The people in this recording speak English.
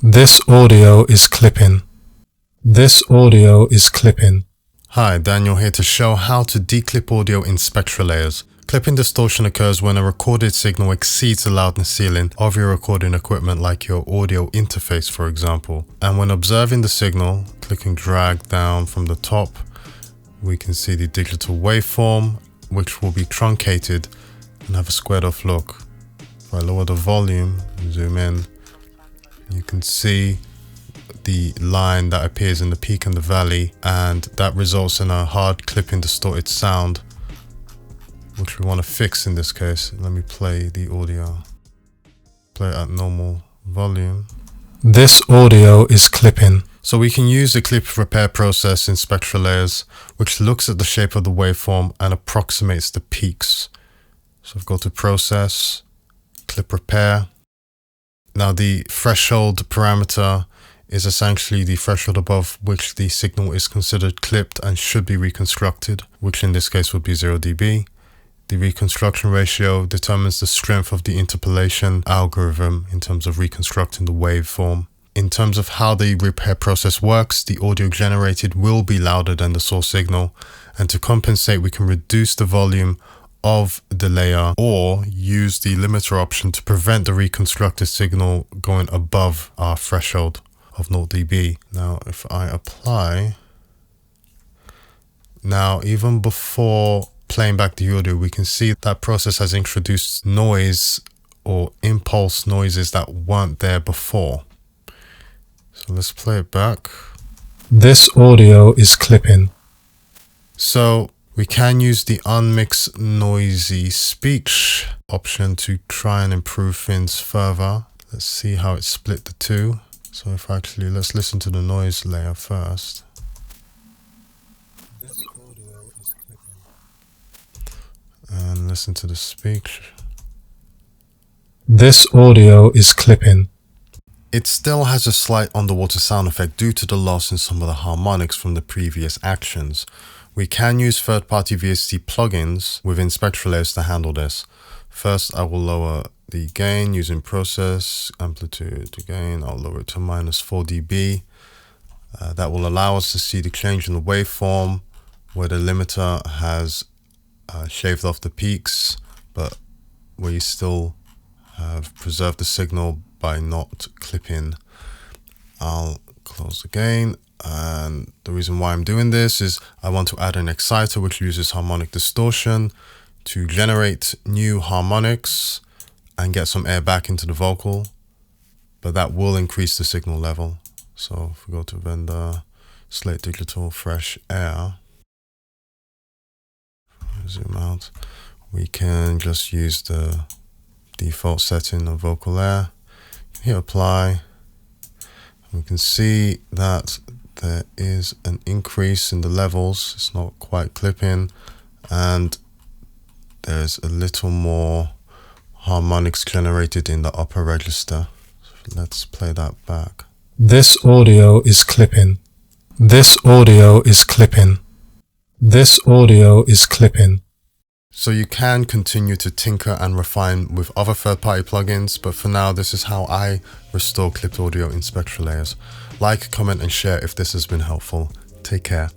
This audio is clipping. This audio is clipping. Hi, Daniel here to show how to declip audio in SpectraLayers. Clipping distortion occurs when a recorded signal exceeds the loudness ceiling of your recording equipment, like your audio interface, for example. And when observing the signal, click and drag down from the top, we can see the digital waveform, which will be truncated and have a squared off look. If I lower the volume and zoom in, you can see the line that appears in the peak and the valley, and that results in a hard clipping distorted sound, which we want to fix in this case. Let me play the audio. Play it at normal volume. This audio is clipping. So we can use the clip repair process in SpectraLayers, which looks at the shape of the waveform and approximates the peaks. So go to process, clip repair. Now the threshold parameter is essentially the threshold above which the signal is considered clipped and should be reconstructed, which in this case would be 0 dB. The reconstruction ratio determines the strength of the interpolation algorithm in terms of reconstructing the waveform. In terms of how the repair process works, the audio generated will be louder than the source signal, and to compensate we can reduce the volume of the layer or use the limiter option to prevent the reconstructed signal going above our threshold of 0 dB. Now if I apply, now even before playing back the audio, we can see that process has introduced noise or impulse noises that weren't there before. So let's play it back. This audio is clipping. So we can use the Unmix noisy speech option to try and improve things further. Let's see how it split the two. So if actually, let's listen to the noise layer first. This audio is clipping. And listen to the speech. This audio is clipping. It still has a slight underwater sound effect due to the loss in some of the harmonics from the previous actions. We can use third-party VST plugins within SpectraLayers to handle this. First, I will lower the gain using process, amplitude to gain. I'll lower it to -4 dB. That will allow us to see the change in the waveform where the limiter has shaved off the peaks, but we still have preserved the signal by not clipping. I'll close the gain, and the reason why I'm doing this is I want to add an exciter which uses harmonic distortion to generate new harmonics and get some air back into the vocal, but that will increase the signal level. So if we go to vendor, Slate Digital Fresh Air, zoom out, we can just use the default setting of vocal air. Hit apply. We can see that there is an increase in the levels. It's not quite clipping, and there's a little more harmonics generated in the upper register. So let's play that back. This audio is clipping. This audio is clipping. This audio is clipping. So you can continue to tinker and refine with other third-party plugins, but for now, this is how I restore clipped audio in SpectraLayers. Like, comment, and share if this has been helpful. Take care.